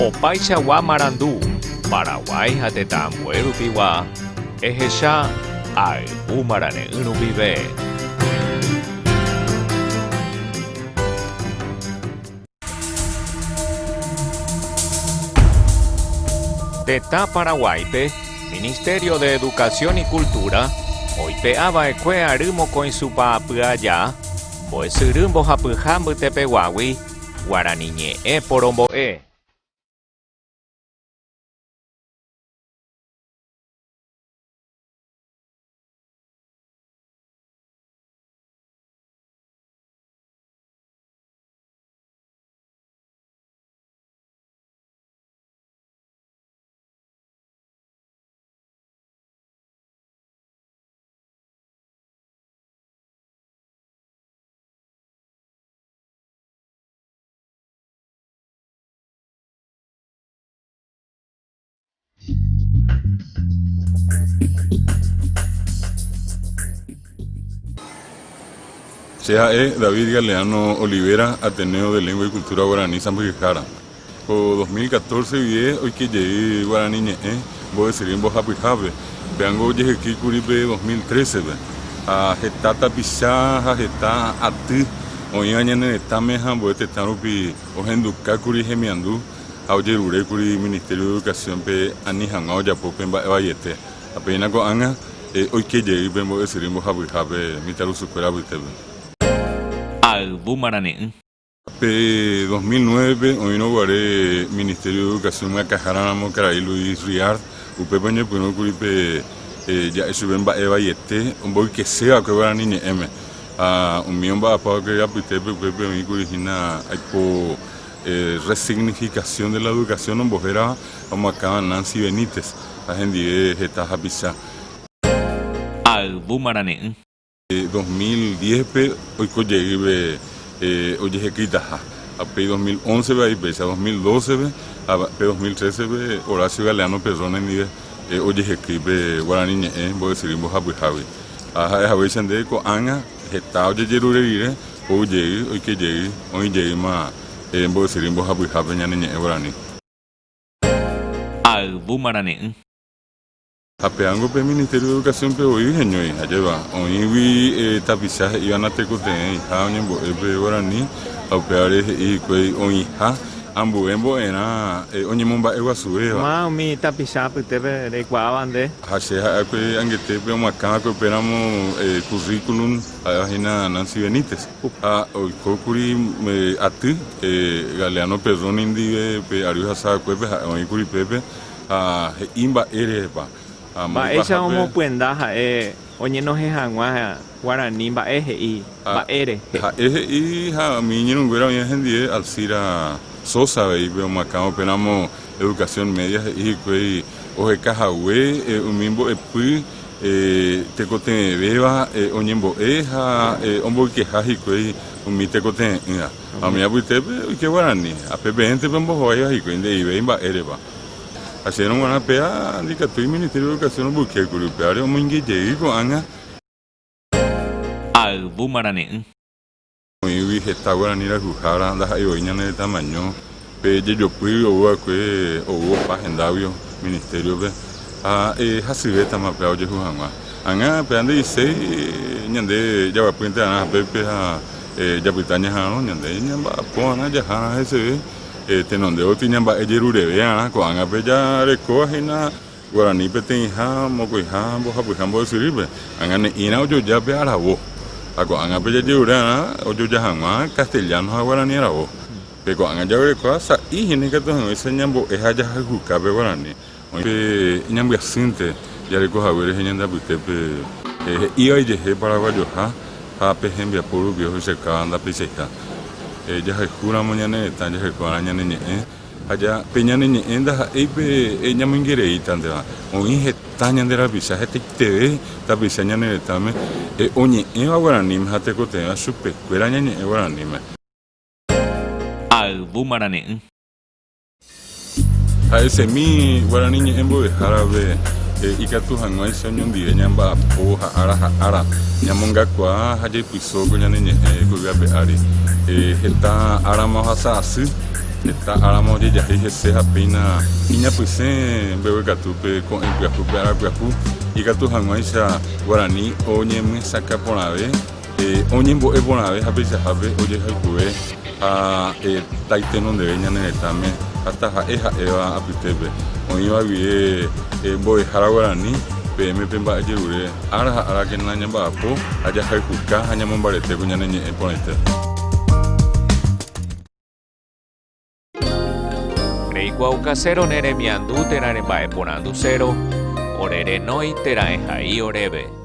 Opaichagua Marandu, Paraguay Hatetambuerupiwa, Ejecha, Albu Marane Unubibe. Teta Paraguaype, Ministerio de Educación y Cultura, Oipe Abaekue Arumo Coinsupa Apuaya, Boesurumbo Hapuhambu Tepehuawi, Guaraniñe Poromboe. CAE David Galeano Olivera, Ateneo de Lengua y Cultura Guaraní San Pujijara. O 2014 vive hoy que llegué Guaraní voy a decir en Bojapijabe. Vengo llegué Curipe 2013. A Getata Pichá, a Geta Ati, hoy mañana está mejan, voy a estar upi, o Henduka Curi Gemiandu, a Oyerure Curi Ministerio de Educación, pe Anijangao Yapope en Bayete. Apenas con Anga, hoy que llegué, vengo a decir en Bojapijabe, mi talu supera Vitebe. Albu Marane. En 2009, hoy no guaré Ministerio de Educación me acajaron Caray Luis Riard, Upe Peña Puno Curipe, ya suben Eva y un boy que sea que van a niña M. Un millón va a pagar que ya Pitepe, Pepe, mi curigina, hay por resignificación de la educación en Bojera, como acá Nancy Benítez, la gente está a Albu Marane. 2010 hoy llegué oye que itaja a 2011 va a 2012 a 2013 Horacio Galeano Persona en oye que Guaraní voy a decir en Bojapijabe a veces ande con Anga está oye Yerure hoy que llegué hoy llegué más voy a decir en Bojapijabe ñane Guaraní Albu Marane. Apeango pe Ministerio de Educación pe hoy genio allá va hoy vi tapizaje iban a tecote hija oñembo pe Guaraní apeare y que hoy hija ambuembo era oñemomba eguasue va ma mi tapizaje te de cuabande hace que angete pe macana que esperamos currículum a Gina Nancy Benítez a hoy cocuri ati Galeano Perrón indi pe Arius Asa que hoy curi pepe a imba erepa ba esa como puendaja oñe no jangwa Guaraní ba eje ba ere eje ha mi no hubiera bien gente Alcira Sosa y veo macao penamos educación media y que oje cajahue un mimbo epi te cote beba oñembo eja ombo que haji que un mi te cote a mi abuite que Guaraní a pepe gente pembo joya y que de iba ere ba hicieron una pea de que el Ministerio de Educación busque el curricular muy ingeniero anga Albu Marane. Muy vegetal Guaraní la jujara las ayoñas de tamaño pe yo fui o que o pagendavio Ministerio de hasibeta más pea oye jujama anga pe ande dice ñande ya va puente ana pepe ya pitaña no ñande ñamba pona ya jana ese tenonde otiñan ba Yerure vean con anga bella recogina Guaraní petenja mocoija Bojapijabe sirve anga ina oyo ya be ala voz con anga bella Yerure oyo ya jamás castellano a Guaraní era voz pe con anga ya recosa y tiene que todo enseñan bo es allá jucabe Guaraní pe ñambi asinte ya recoja ver ñanda pitepe y hoy llegué paraguayo ha pejembia puro viejo se anda piseja ya se cura mañana está ya se cura mañana allá peña niña enda pe ella me ingere tande va un hije taña de la pisa este te ta pisa ñane está me oñe Guaraní me hate cote a supe cuera ñane Guaraní me Albu Marane. a ese mi Guaraní en bo de jarabe y que tu hangoy son un día ñamba poja ara ñamonga kwa haje piso ko ñane ko gabe ari está ara ma hasa asu Está aramo de yahi hese hapina iña puse bebe katupe con el piajupe ara piaju y katu hanguaisha guarani oñe me saca por la vez oñe bo e por la vez habe jabe oye hakue a taite non de ña netame hasta ja eva apitebe oña vie bo e jara guarani PM pemba jure ara que na nyamba po aja hakuka hanya mombarete kunya nenye ponete. Reikuauka cero nere miandu terare bae ponandu cero. Orere noi terae jai orebe.